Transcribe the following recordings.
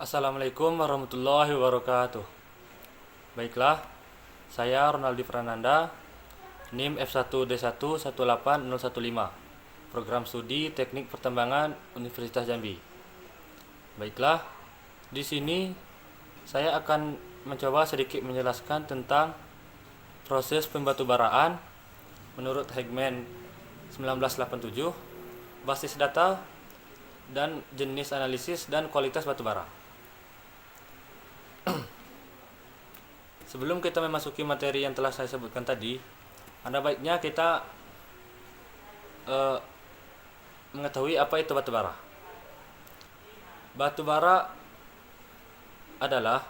Assalamualaikum warahmatullahi wabarakatuh. Baiklah, saya Ronaldi Prananda, NIM F1D1 18015, Program Studi Teknik Pertambangan Universitas Jambi. Baiklah, di sini saya akan mencoba sedikit menjelaskan tentang proses pembatubaraan menurut Hegman 1987, basis data dan jenis analisis dan kualitas batubara. Sebelum kita memasuki materi yang telah saya sebutkan tadi, ada baiknya kita mengetahui apa itu batubara. Batubara adalah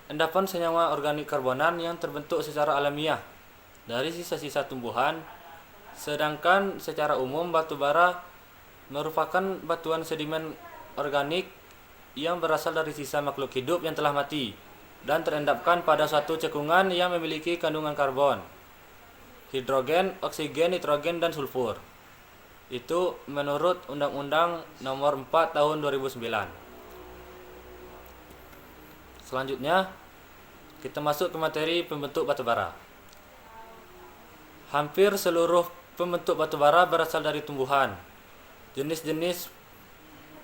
endapan senyawa organik karbonan yang terbentuk secara alamiah dari sisa-sisa tumbuhan, sedangkan secara umum batubara merupakan batuan sedimen organik yang berasal dari sisa makhluk hidup yang telah mati dan terendapkan pada suatu cekungan yang memiliki kandungan karbon, hidrogen, oksigen, nitrogen, dan sulfur. Itu menurut Undang-Undang Nomor 4 Tahun 2009. Selanjutnya, kita masuk ke materi pembentuk batubara. Hampir seluruh pembentuk batubara berasal dari tumbuhan. Jenis-jenis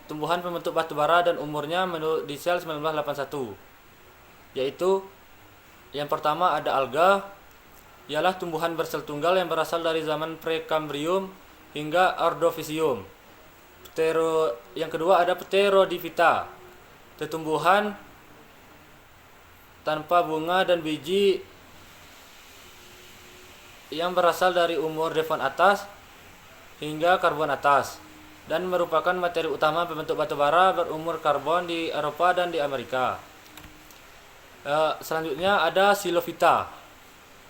tumbuhan pembentuk batubara dan umurnya menurut Diesel 1981, yaitu yang pertama ada alga, ialah tumbuhan bersel tunggal yang berasal dari zaman Prekambrium hingga Ordovisium. Yang kedua ada Pterodiphyta, tumbuhan tanpa bunga dan biji yang berasal dari umur Devon atas hingga Karbon atas, dan merupakan materi utama pembentuk batubara berumur karbon di Eropa dan di Amerika. Selanjutnya ada Xylophyta,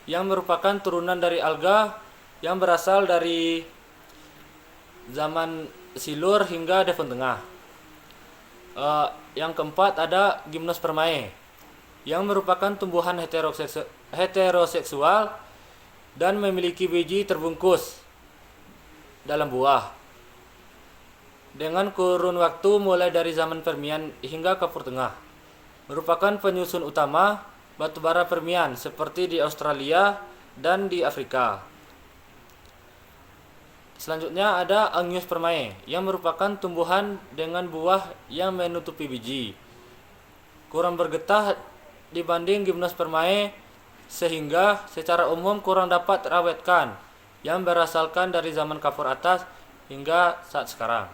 yang merupakan turunan dari alga yang berasal dari zaman Silur hingga Devon Tengah. Yang keempat ada Gymnospermae, yang merupakan tumbuhan heteroseksual dan memiliki biji terbungkus dalam buah, dengan kurun waktu mulai dari zaman Permian hingga Kapur Tengah. Merupakan penyusun utama batubara Permian seperti di Australia dan di Afrika. Selanjutnya ada Angiospermae, yang merupakan tumbuhan dengan buah yang menutupi biji, kurang bergetah dibanding Gymnospermae sehingga secara umum kurang dapat terawetkan, yang berasalkan dari zaman Kapur atas hingga saat sekarang.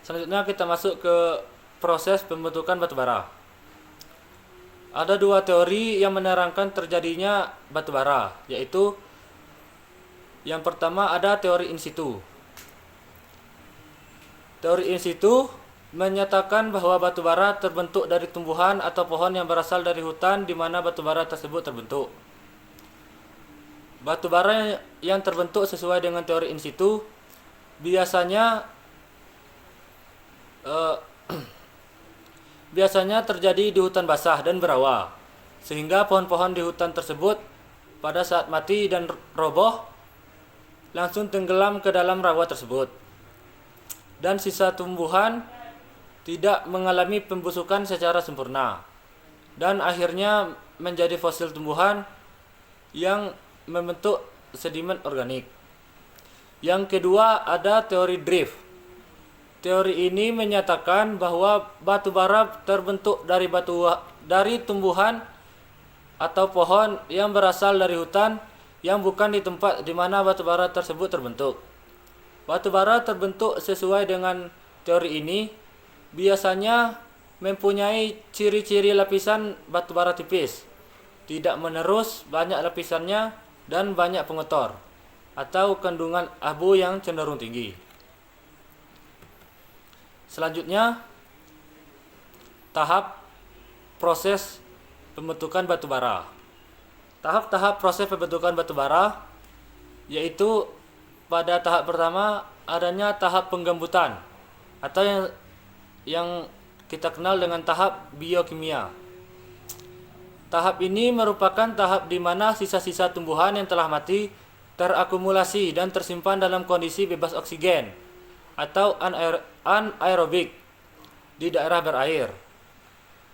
Selanjutnya kita masuk ke proses pembentukan batubara. Ada dua teori yang menerangkan terjadinya batubara, yaitu yang pertama ada teori in situ. Teori in situ menyatakan bahwa batubara terbentuk dari tumbuhan atau pohon yang berasal dari hutan di mana batubara tersebut terbentuk. Batubara yang terbentuk sesuai dengan teori in situ biasanya terjadi di hutan basah dan berawa, sehingga pohon-pohon di hutan tersebut pada saat mati dan roboh langsung tenggelam ke dalam rawa tersebut, dan sisa tumbuhan tidak mengalami pembusukan secara sempurna dan akhirnya menjadi fosil tumbuhan yang membentuk sedimen organik. Yang kedua ada teori drift. Teori ini menyatakan bahwa batubara terbentuk dari tumbuhan atau pohon yang berasal dari hutan yang bukan di tempat di mana batubara tersebut terbentuk. Batubara terbentuk sesuai dengan teori ini biasanya mempunyai ciri-ciri lapisan batubara tipis, tidak menerus, banyak lapisannya, dan banyak pengotor atau kandungan abu yang cenderung tinggi. Selanjutnya, tahap proses pembentukan batubara. Tahap-tahap proses pembentukan batubara yaitu pada tahap pertama adanya tahap penggambutan atau yang kita kenal dengan tahap biokimia. Tahap ini merupakan tahap di mana sisa-sisa tumbuhan yang telah mati terakumulasi dan tersimpan dalam kondisi bebas oksigen atau anaerobik di daerah berair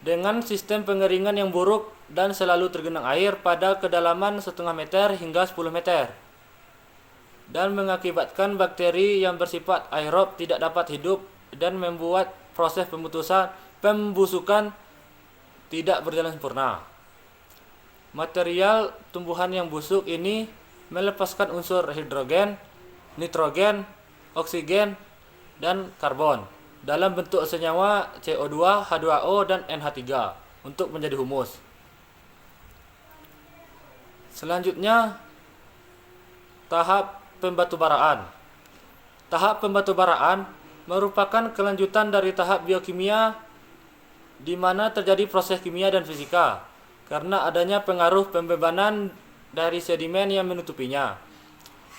dengan sistem pengeringan yang buruk dan selalu tergenang air pada kedalaman 0,5 meter hingga 10 meter dan mengakibatkan bakteri yang bersifat aerob tidak dapat hidup dan membuat proses pembusukan tidak berjalan sempurna. Material tumbuhan yang busuk ini melepaskan unsur hidrogen, nitrogen, oksigen, dan karbon dalam bentuk senyawa CO2, H2O, dan NH3 untuk menjadi humus. Selanjutnya, tahap pembatubaraan. Tahap pembatubaraan merupakan kelanjutan dari tahap biokimia di mana terjadi proses kimia dan fisika karena adanya pengaruh pembebanan dari sedimen yang menutupinya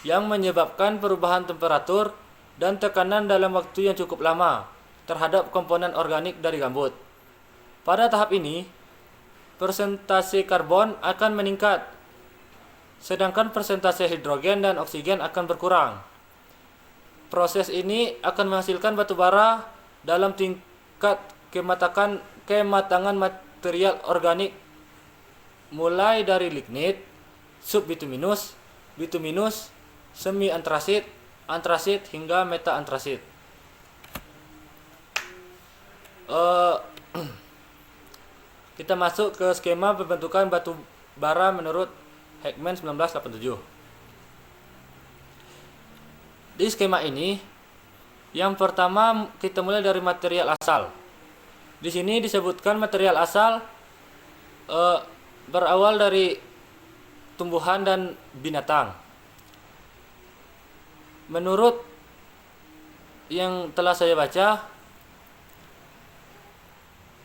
yang menyebabkan perubahan temperatur dan tekanan dalam waktu yang cukup lama terhadap komponen organik dari gambut. Pada tahap ini, persentase karbon akan meningkat, sedangkan persentase hidrogen dan oksigen akan berkurang. Proses ini akan menghasilkan batu bara dalam tingkat kematangan material organik mulai dari lignit, subbituminus, bituminus, semi antrasit, antrasit hingga meta antrasit. Kita masuk ke skema pembentukan batu bara menurut Heckman 1987. Di skema ini, yang pertama kita mulai dari material asal. Di sini disebutkan material asal berawal dari tumbuhan dan binatang. Menurut yang telah saya baca,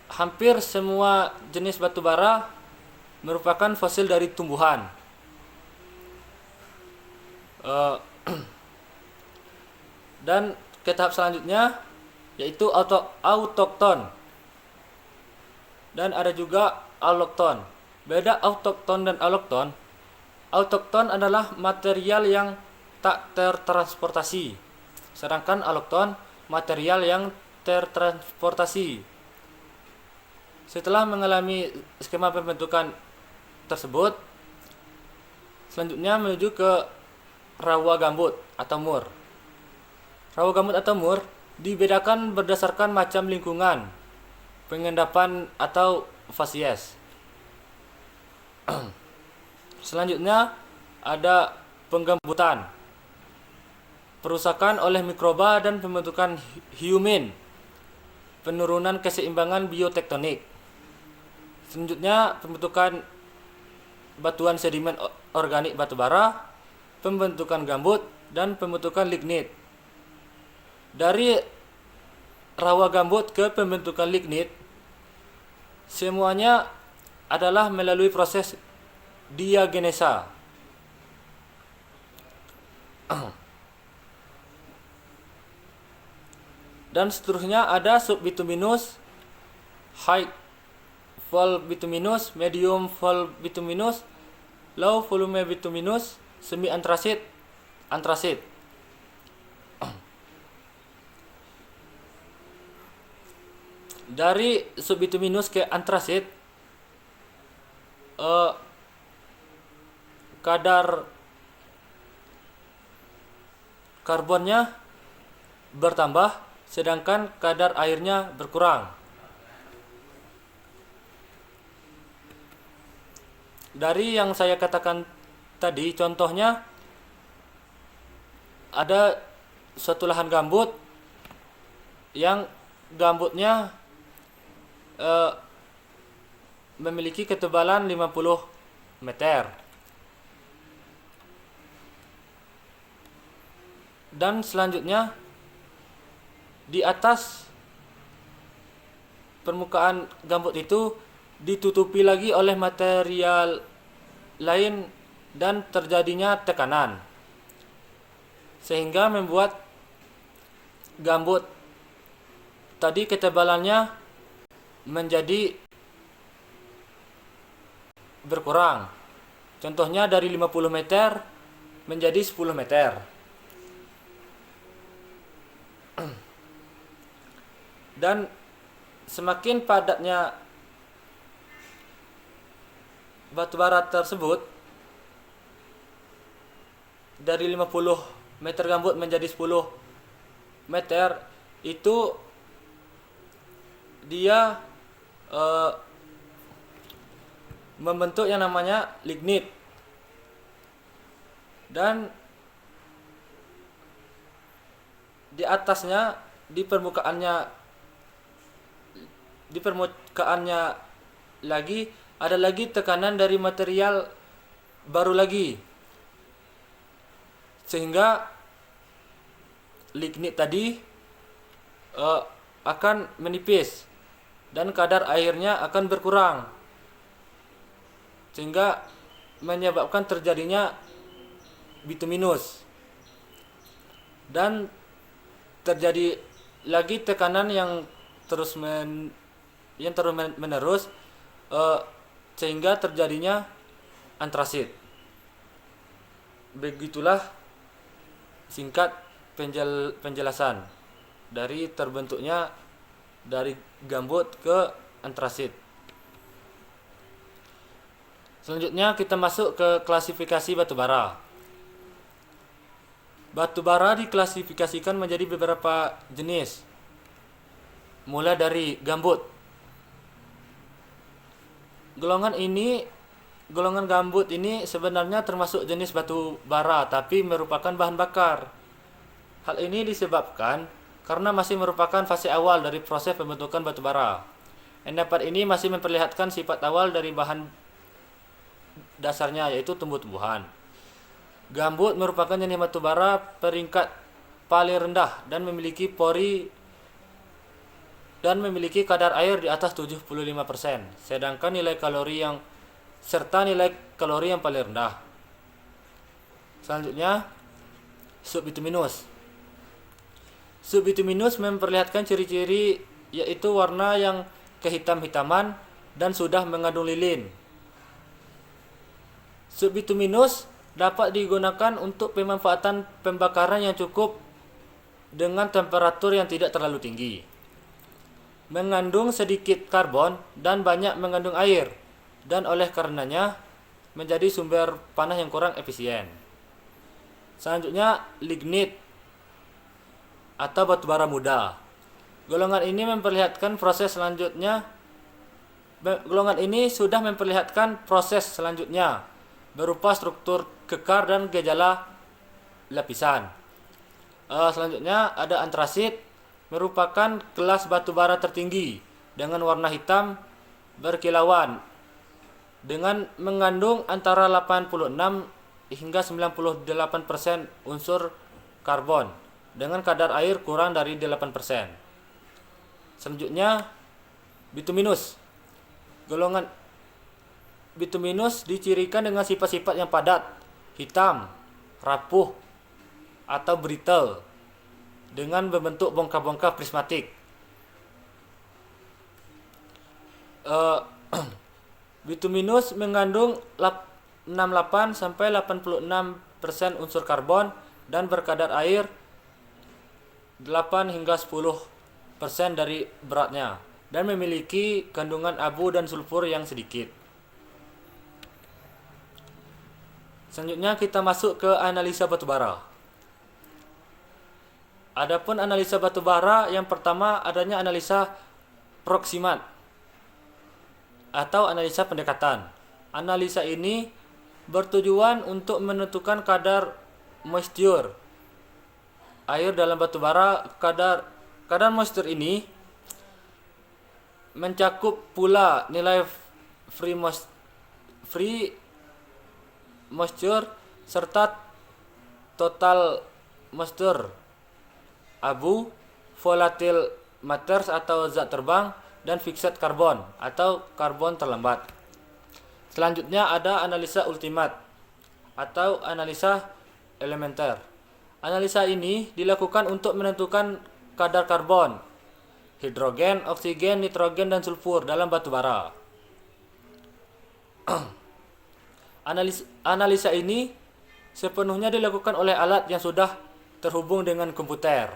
hampir semua jenis batu bara merupakan fosil dari tumbuhan. Dan ke tahap selanjutnya yaitu autokton. Dan ada juga alokton. Beda autokton dan alokton. Autokton adalah material yang tak tertransportasi, sedangkan alokton material yang tertransportasi. Setelah mengalami skema pembentukan tersebut, selanjutnya menuju ke rawa gambut atau mur. Rawa gambut atau mur dibedakan berdasarkan macam lingkungan, pengendapan atau fasies. Selanjutnya ada penggambutan, perusakan oleh mikroba dan pembentukan hiumin, penurunan keseimbangan biotektonik. Selanjutnya pembentukan batuan sedimen organik batu bara, pembentukan gambut, dan pembentukan lignit. Dari rawa gambut ke pembentukan lignit, semuanya adalah melalui proses diagenesa. Dan seterusnya ada subbituminus, high vol bituminus, medium vol bituminus, low volume bituminus, semi antrasit, antrasit. Dari subbituminus ke antrasit, kadar karbonnya bertambah, sedangkan kadar airnya berkurang. Dari yang saya katakan tadi, contohnya ada suatu lahan gambut yang gambutnya memiliki ketebalan 50 meter. Dan selanjutnya di atas permukaan gambut itu ditutupi lagi oleh material lain dan terjadinya tekanan, sehingga membuat gambut tadi ketebalannya menjadi berkurang. Contohnya dari 50 meter menjadi 10 meter. Dan semakin padatnya batu bara tersebut, dari 50 meter gambut menjadi 10 meter, itu dia membentuk yang namanya lignit. Dan di atasnya, di permukaannya lagi ada lagi tekanan dari material baru lagi, sehingga lignit tadi akan menipis dan kadar airnya akan berkurang, sehingga menyebabkan terjadinya bituminus. Dan terjadi lagi tekanan yang terus menerus, sehingga terjadinya antrasit. Begitulah singkat penjelasan dari terbentuknya dari gambut ke antrasit. Selanjutnya kita masuk ke klasifikasi batu bara. Batu bara diklasifikasikan menjadi beberapa jenis, mulai dari gambut. Golongan gambut ini sebenarnya termasuk jenis batu bara, tapi merupakan bahan bakar. Hal ini disebabkan karena masih merupakan fase awal dari proses pembentukan batu bara. Endapan ini masih memperlihatkan sifat awal dari bahan dasarnya, yaitu tumbuh-tumbuhan. Gambut merupakan jenis batu bara peringkat paling rendah dan memiliki pori dan memiliki kadar air di atas 75%, sedangkan nilai kalori yang paling rendah. Selanjutnya, subbituminus. Subbituminus memperlihatkan ciri-ciri, yaitu warna yang kehitam-hitaman dan sudah mengandung lilin. Subbituminus dapat digunakan untuk pemanfaatan pembakaran yang cukup dengan temperatur yang tidak terlalu tinggi, mengandung sedikit karbon dan banyak mengandung air, dan oleh karenanya menjadi sumber panas yang kurang efisien. Selanjutnya, lignit atau batu bara muda. Golongan ini sudah memperlihatkan proses selanjutnya berupa struktur kekar dan gejala lapisan. Selanjutnya ada antrasit, merupakan kelas batu bara tertinggi dengan warna hitam berkilauan dengan mengandung antara 86 hingga 98% unsur karbon dengan kadar air kurang dari 8%. Selanjutnya, bituminus. Golongan bituminus dicirikan dengan sifat-sifat yang padat, hitam, rapuh, atau brittle dengan berbentuk bongkah-bongkah prismatik. Bituminus mengandung 68 sampai 86% unsur karbon dan berkadar air 8 hingga 10% dari beratnya, dan memiliki kandungan abu dan sulfur yang sedikit. Selanjutnya kita masuk ke analisa batu bara. Adapun analisa batu bara, yang pertama adanya analisa proksimat atau analisa pendekatan. Analisa ini bertujuan untuk menentukan kadar moisture air dalam batu bara. Kadar moisture ini mencakup pula nilai free moisture serta total moisture, abu, volatile matters atau zat terbang, dan fixed carbon atau karbon terlambat. Selanjutnya ada analisa ultimate atau analisa elementer. Analisa ini dilakukan untuk menentukan kadar karbon, hidrogen, oksigen, nitrogen, dan sulfur dalam batu bara. Analisa ini sepenuhnya dilakukan oleh alat yang sudah terhubung dengan komputer.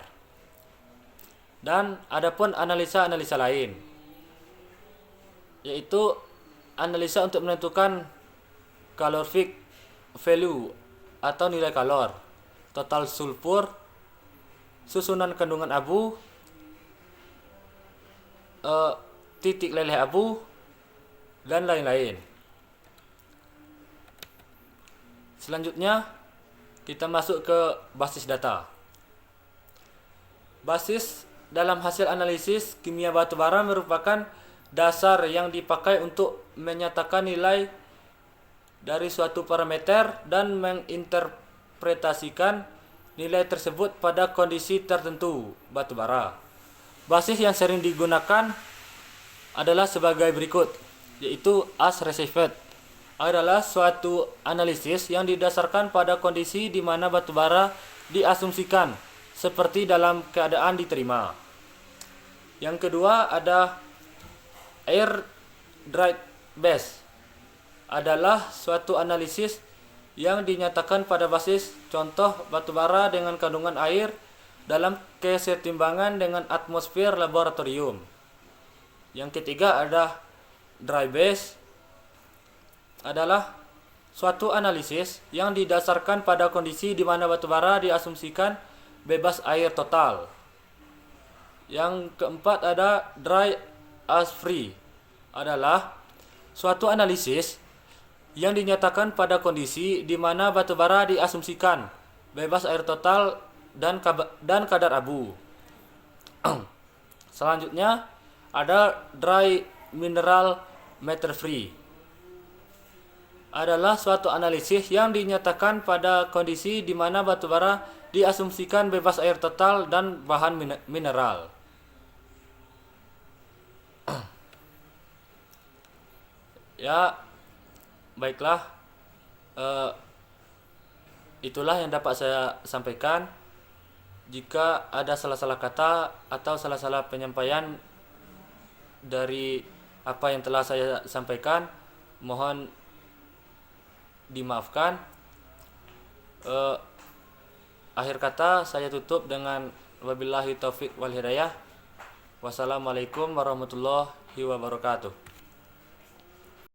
Dan adapun analisa-analisa lain, yaitu analisa untuk menentukan calorific value atau nilai kalor, total sulfur, susunan kandungan abu, titik leleh abu, dan lain-lain. Selanjutnya kita masuk ke basis data. Basis dalam hasil analisis kimia batu bara merupakan dasar yang dipakai untuk menyatakan nilai dari suatu parameter dan menginterpretasikan nilai tersebut pada kondisi tertentu batu bara. Basis yang sering digunakan adalah sebagai berikut, yaitu as received adalah suatu analisis yang didasarkan pada kondisi di mana batu bara diasumsikan seperti dalam keadaan diterima. Yang kedua ada air dried base adalah suatu analisis yang dinyatakan pada basis contoh batu bara dengan kandungan air dalam kesetimbangan dengan atmosfer laboratorium. Yang ketiga ada dry base adalah suatu analisis yang didasarkan pada kondisi di mana batu bara diasumsikan bebas air total. Yang keempat ada dry as free adalah suatu analisis yang dinyatakan pada kondisi di mana batu bara diasumsikan bebas air total dan kadar abu. Selanjutnya ada dry mineral matter free adalah suatu analisis yang dinyatakan pada kondisi di mana batu bara diasumsikan bebas air total dan bahan mineral. Ya, baiklah, itulah yang dapat saya sampaikan. Jika ada salah-salah kata atau salah-salah penyampaian dari apa yang telah saya sampaikan, mohon dimaafkan. Akhir kata saya tutup dengan wabillahi taufik wal hidayah. Wassalamualaikum warahmatullahi wabarakatuh.